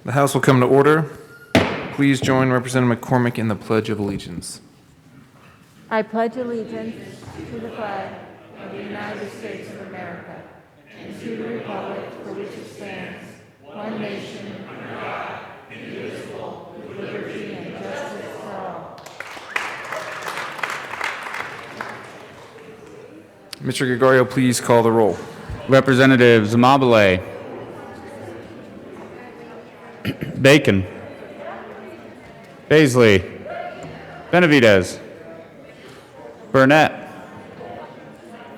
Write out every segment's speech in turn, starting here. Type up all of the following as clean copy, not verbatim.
The House will come to order. Please join Representative McCormick in the Pledge of Allegiance. I pledge allegiance to the flag of the United States of America and to the republic for which it stands, one nation, under God, indivisible, with liberty and justice for all. Mr. Gregorio, please call the roll. Representative Zamabile. Bacon. Baisley. Benavidez. Burnett.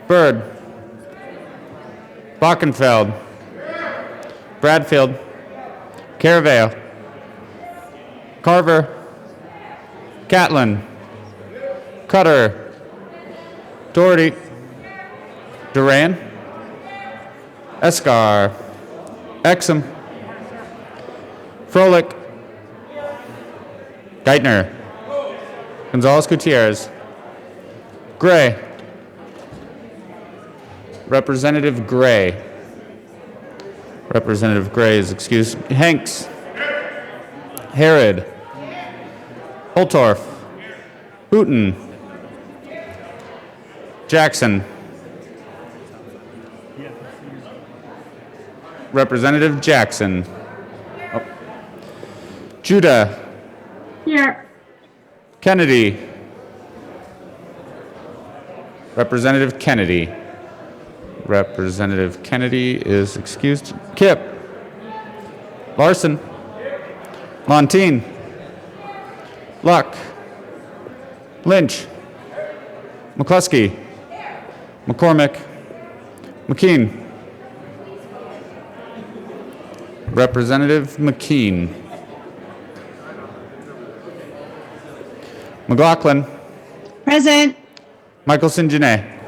Byrd. Bockenfeld. Bradfield. Caraveo. Carver. Catlin. Cutter. Doherty. Duran. Escar. Exum. Froelich. Geithner. Gonzalez Gutierrez. Gray. Representative Gray. Representative Gray is excused. Hanks. Herod. Holtorf. Hooten. Jackson. Representative Jackson. Oh. Judah. Here. Kennedy. Representative Kennedy. Representative Kennedy is excused. Kipp. Larson. Montine. Luck. Lynch. McCluskey. McCormick. McKean. Representative McKean. McLaughlin. Present. Michelson Janae.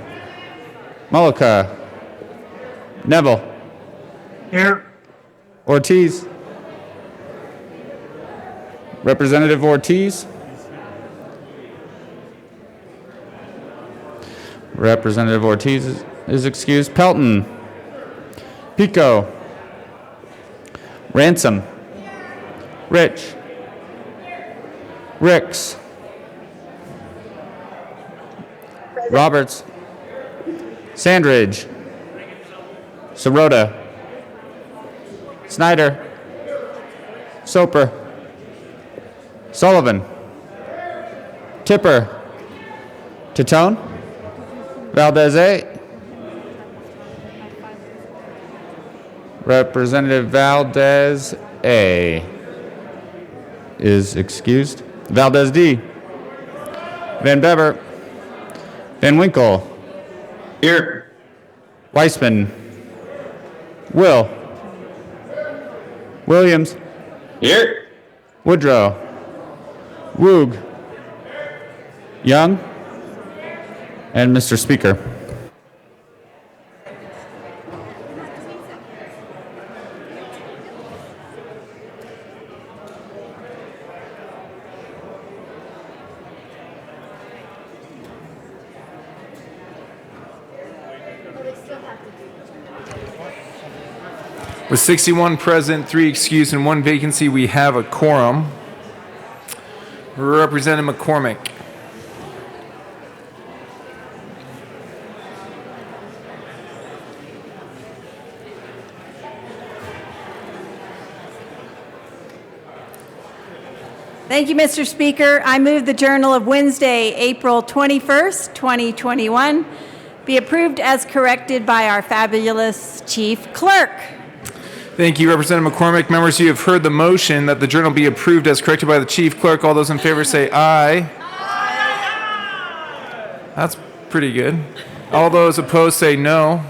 Mullica. Neville. Here. Ortiz. Representative Ortiz. Representative Ortiz is excused. Pelton. Pico. Ransom. Rich. Ricks. Roberts. Sandridge. Sirota. Snyder. Soper. Sullivan. Tipper. Titone. Valdez A. Representative Valdez A is excused. Valdez D. Van Bever. Van Winkle. Here. Weissman. Will. Williams. Here. Woodrow. Woog. Young. And Mr. Speaker. With 61 present, 3 excused, and 1 vacancy, we have a quorum. Representative McCormick. Thank you, Mr. Speaker. I move the Journal of Wednesday, April 21st, 2021, be approved as corrected by our fabulous Chief Clerk. Thank you, Representative McCormick. Members, you have heard the motion that the journal be approved as corrected by the Chief Clerk. All those in favor say aye. Aye. That's pretty good. All those opposed say no.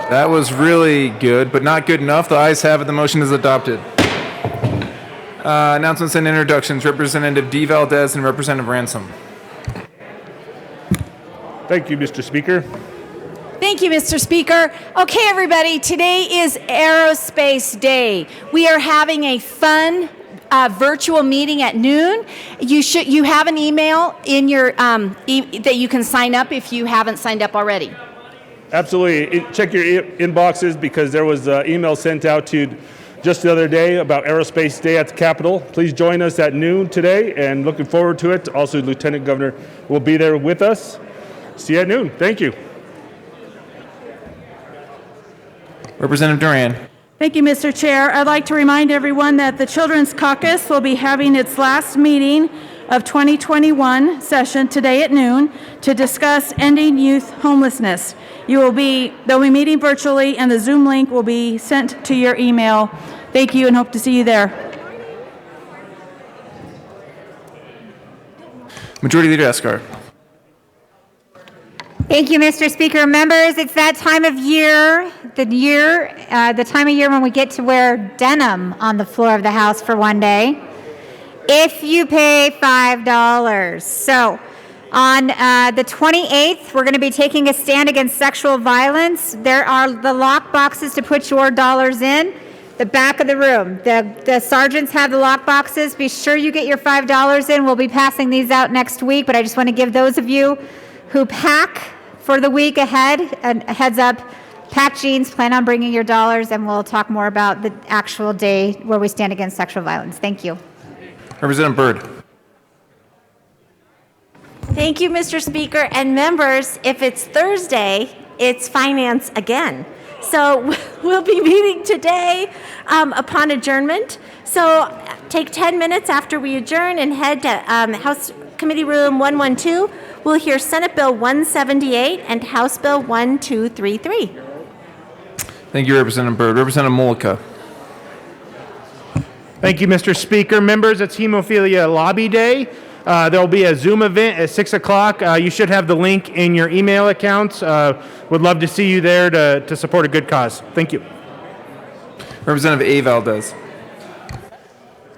That was really good, but not good enough. The ayes have it. The motion is adopted. Announcements and introductions. Representative D. Valdez and Representative Ransom. Thank you, Mr. Speaker. Thank you, Mr. Speaker. Okay, everybody, today is Aerospace Day. We are having a fun virtual meeting at noon. You have an email in your that you can sign up if you haven't signed up already. Absolutely. Check your inboxes because there was an email sent out to you just the other day about Aerospace Day at the Capitol. Please join us at noon today and looking forward to it. Also, Lieutenant Governor will be there with us. See you at noon. Thank you. Representative Duran. Thank you, Mr. Chair. I'd like to remind everyone that the Children's Caucus will be having its last meeting of 2021 session today at noon to discuss ending youth homelessness. They'll be meeting virtually, and the Zoom link will be sent to your email. Thank you, and hope to see you there. Majority Leader Escar. Thank you, Mr. Speaker. Members, it's that time of year, the time of year when we get to wear denim on the floor of the House for one day, if you pay $5. So on the 28th, we're going to be taking a stand against sexual violence. There are the lock boxes to put your dollars in. The back of the room. The sergeants have the lock boxes. Be sure you get your $5 in. We'll be passing these out next week, but I just want to give those of you who pack for the week ahead a heads up. Pack jeans, plan on bringing your dollars, and we'll talk more about the actual day where we stand against sexual violence. Thank you. Representative Byrd. Thank you, Mr. Speaker. And members, if it's Thursday, it's finance again. So we'll be meeting today upon adjournment. So take 10 minutes after we adjourn and head to House Committee Room 112. We'll hear Senate Bill 178 and House Bill 1233. Thank you, Representative Byrd. Representative Mullica. Thank you, Mr. Speaker. Members, it's Hemophilia Lobby Day. There will be a Zoom event at 6 o'clock. You should have the link in your email accounts. Would love to see you there to support a good cause. Thank you. Representative A. Valdez.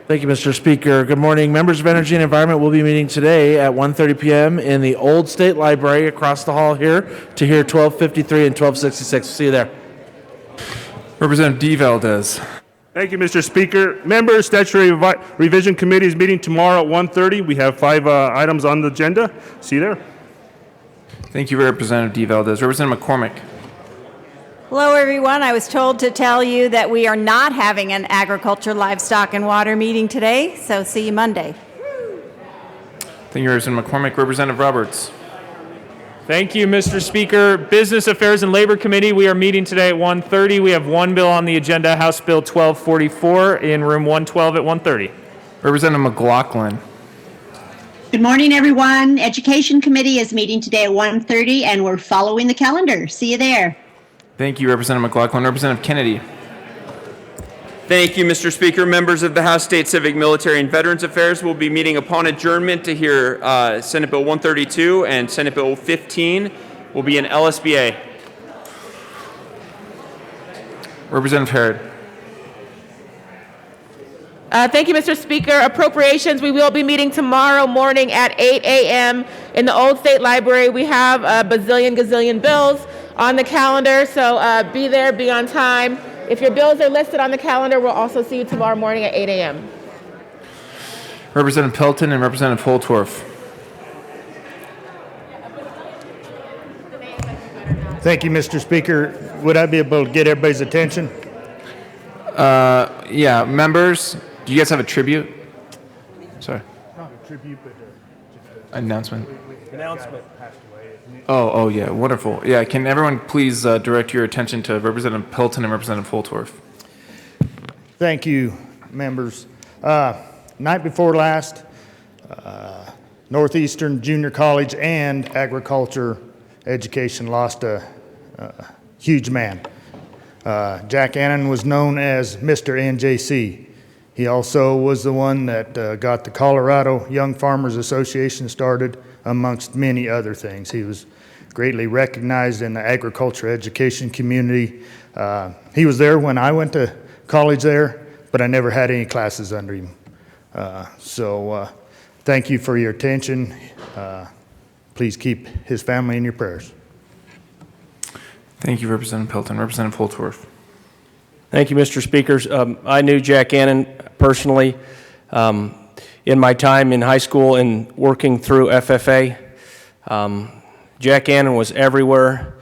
Thank you, Mr. Speaker. Good morning. Members of Energy and Environment will be meeting today at 1:30 p.m. in the Old State Library across the hall here to hear 1253 and 1266. See you there. Representative D. Valdez. Thank you, Mr. Speaker. Members, Statutory Revision Committee is meeting tomorrow at 1:30. We have 5 items on the agenda. See you there. Thank you, Representative D. Valdez. Representative McCormick. Hello, everyone. I was told to tell you that we are not having an agriculture, livestock, and water meeting today, so see you Monday. Thank you, Representative McCormick. Representative Roberts. Thank you, Mr. Speaker. Business Affairs and Labor Committee, we are meeting today at 1:30. We have one bill on the agenda, House Bill 1244, in room 112 at 1:30. Representative McLaughlin. Good morning, everyone. Education Committee is meeting today at 1:30, and we're following the calendar. See you there. Thank you, Representative McLaughlin. Representative Kennedy. Thank you, Mr. Speaker. Members of the House State Civic, Military, and Veterans Affairs will be meeting upon adjournment to hear Senate Bill 132 and Senate Bill 15 will be in LSBA. Representative Herod. Thank you, Mr. Speaker. Appropriations, we will be meeting tomorrow morning at 8 a.m. in the Old State Library. We have a gazillion bills on the calendar, so be there, be on time. If your bills are listed on the calendar, we'll also see you tomorrow morning at 8 a.m. Representative Pelton and Representative Holtorf. Thank you, Mr. Speaker. Would I be able to get everybody's attention? Yeah, members, do you guys have a tribute? Sorry. Not a tribute, but Announcement. announcement. Oh, yeah, wonderful. Yeah, can everyone please direct your attention to Representative Pelton and Representative Holtorf? Thank you, members. Night before last, Northeastern Junior College and Agriculture Education lost a huge man. Jack Annan was known as Mr. NJC. He also was the one that got the Colorado Young Farmers Association started, amongst many other things. He was greatly recognized in the agriculture education community. He was there when I went to college there, but I never had any classes under him. So thank you for your attention. Please keep his family in your prayers. Thank you, Representative Pelton. Representative Holtorf. Thank you, Mr. Speaker. I knew Jack Annan personally in my time in high school and working through FFA. Jack Annan was everywhere.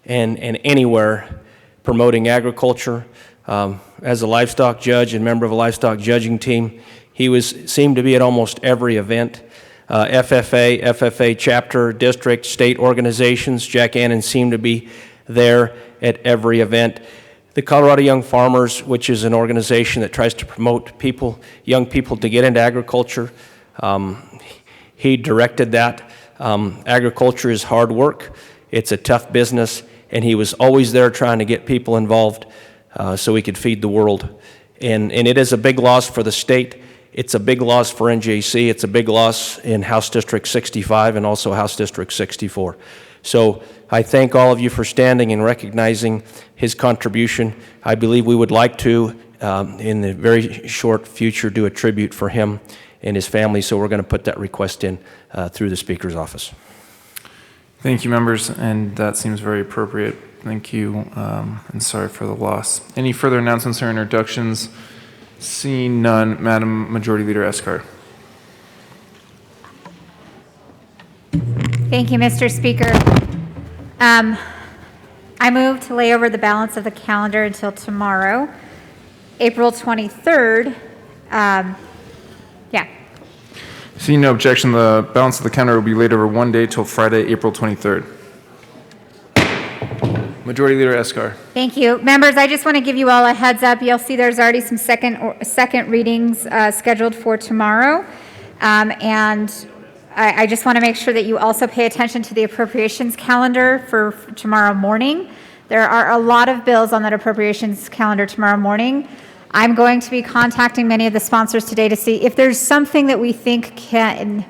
and anywhere promoting agriculture. As a livestock judge and member of a livestock judging team, he seemed to be at almost every event. FFA chapter, district, state organizations, Jack Annan seemed to be there at every event. The Colorado Young Farmers, which is an organization that tries to promote young people to get into agriculture, he directed that. Agriculture is hard work. It's a tough business, and he was always there trying to get people involved so we could feed the world. And it is a big loss for the state. It's a big loss for NJC. It's a big loss in House District 65 and also House District 64. So I thank all of you for standing and recognizing his contribution. I believe we would like to, in the very short future, do a tribute for him and his family, so we're going to put that request in through the Speaker's office. Thank you, members, and that seems very appropriate. Thank you, and sorry for the loss. Any further announcements or introductions? Seeing none, Madam Majority Leader Eskar. Thank you, Mr. Speaker. I move to lay over the balance of the calendar until tomorrow, April 23rd. Seeing no objection, the balance of the calendar will be laid over one day till Friday, April 23rd. Majority Leader Eskar. Thank you. Members, I just want to give you all a heads up. You'll see there's already some second readings scheduled for tomorrow. And I just want to make sure that you also pay attention to the appropriations calendar for tomorrow morning. There are a lot of bills on that appropriations calendar tomorrow morning. I'm going to be contacting many of the sponsors today to see if there's something that we think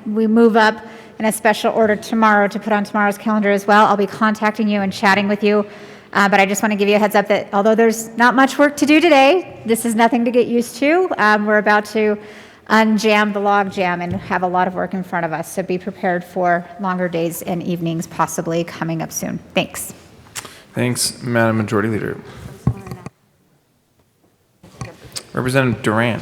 we move up in a special order tomorrow to put on tomorrow's calendar as well. I'll be contacting you and chatting with you. But I just want to give you a heads up that although there's not much work to do today, this is nothing to get used to. We're about to unjam the log jam and have a lot of work in front of us. So be prepared for longer days and evenings possibly coming up soon. Thanks. Thanks, Madam Majority Leader. Representative Duran.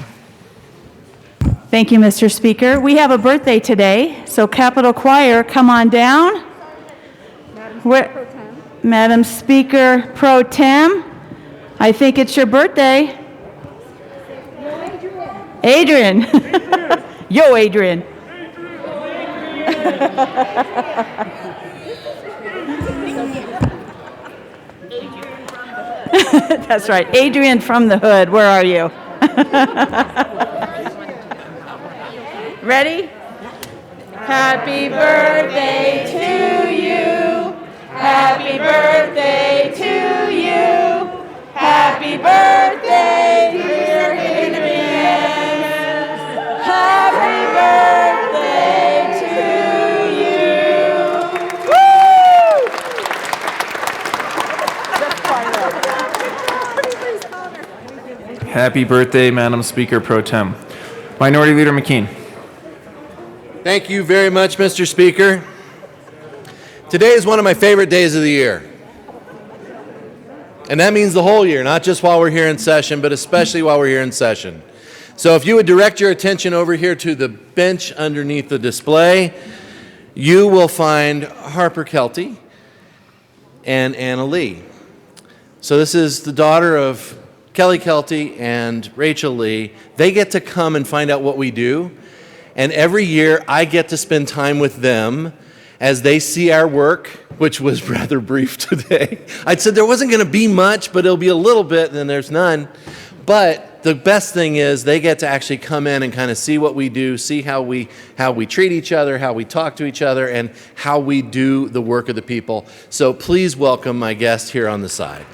Thank you, Mr. Speaker. We have a birthday today, so Capitol Choir, come on down. Madam Speaker Pro Tem, I think it's your birthday. Adrian. Yo, Adrian. That's right. Adrian from the hood. Where are you? Ready? Happy birthday to you. Happy birthday to you. Happy birthday, dear Adrian. Happy birthday to you. Woo! Happy birthday, Madam Speaker Pro Tem. Minority Leader McKean. Thank you very much, Mr. Speaker. Today is one of my favorite days of the year. And that means the whole year, not just while we're here in session, but especially while we're here in session. So if you would direct your attention over here to the bench underneath the display, you will find Harper Kelty and Anna Lee. So this is the daughter of Kelly Kelty and Rachel Lee. They get to come and find out what we do. And every year I get to spend time with them as they see our work, which was rather brief today. I said there wasn't going to be much, but it'll be a little bit, and then there's none. But the best thing is they get to actually come in and kind of see what we do, see how we treat each other, how we talk to each other, and how we do the work of the people. So please welcome my guest here on the side.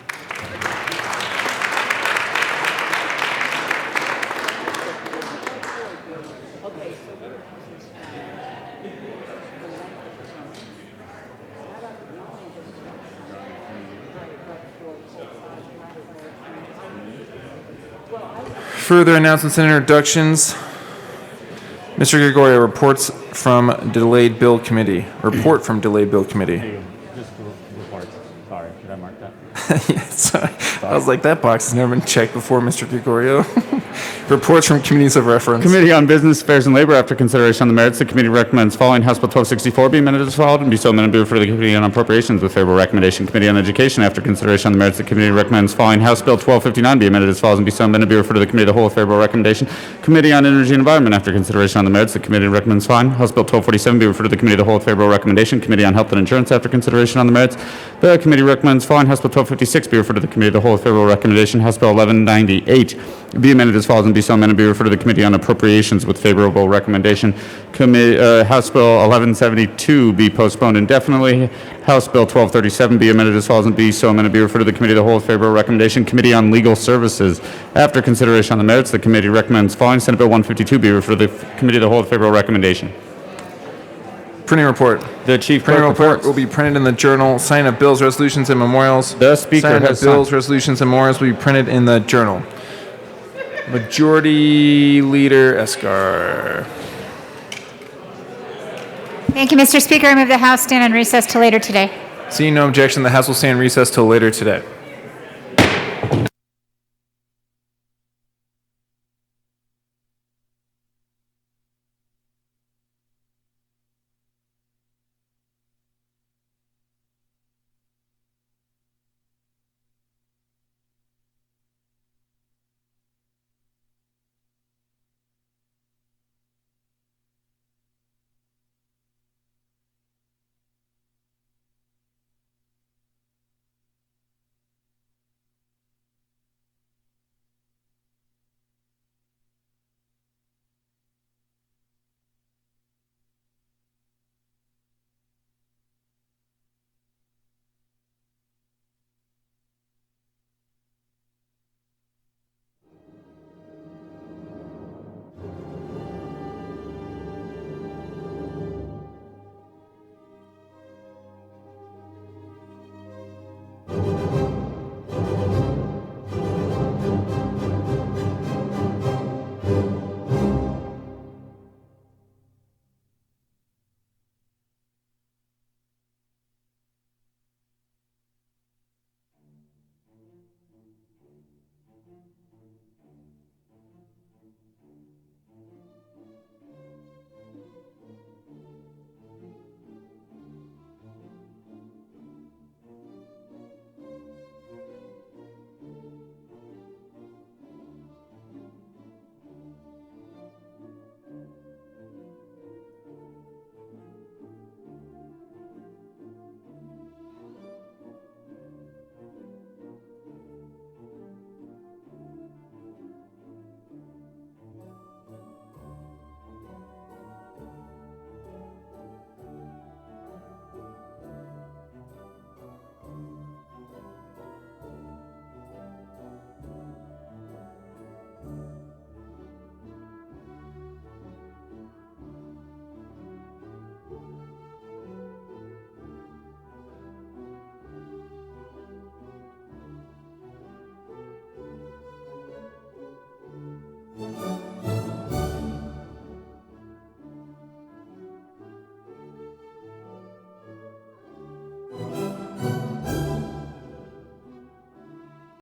Further announcements and introductions. Mr. Gregorio, reports from Delayed Bill Committee. Report from Delayed Bill Committee. Just reports. Sorry, did I mark that? Yeah, sorry. I was like, that box has never been checked before, Mr. Gregorio. Reports from committees of reference. Committee on Business Affairs and Labor, after consideration on the merits, the committee recommends following House Bill 1264 be amended as followed and be so amended for the Committee on Appropriations with favorable recommendation. Committee on Education, after consideration on the merits, the committee recommends following House Bill 1259 be amended as follows and be so amended be referred to the Committee of the Whole with favorable recommendation. Committee on Energy and Environment, after consideration on the merits, the committee recommends following House Bill 1247 be referred to the Committee of the Whole with favorable recommendation. Committee on Health and Insurance, after consideration on the merits, the committee recommends following House Bill 1256 be referred to the Committee of the Whole with favorable recommendation. House Bill 1198 be amended as follows and be so amended be referred to the Committee on Appropriations with favorable recommendation. House Bill 1172 be postponed indefinitely. House Bill 1237 be amended as follows and be so amended be referred to the Committee of the Whole with favorable recommendation. Committee on Legal Services. After consideration on the merits, the committee recommends following Senate Bill 152 be referred to the Committee of the Whole with favorable recommendation. Printing report. The Chief Printing Clerk report reports. will be printed in the Journal. Sign of bills, resolutions, and memorials. The Speaker Sign has of bills, signed. resolutions, and memorials will be printed in the Journal. Majority Leader Escar. Thank you, Mr. Speaker. I move the House stand on recess till later today. Seeing no objection, the House will stay in recess till later today. Thank you.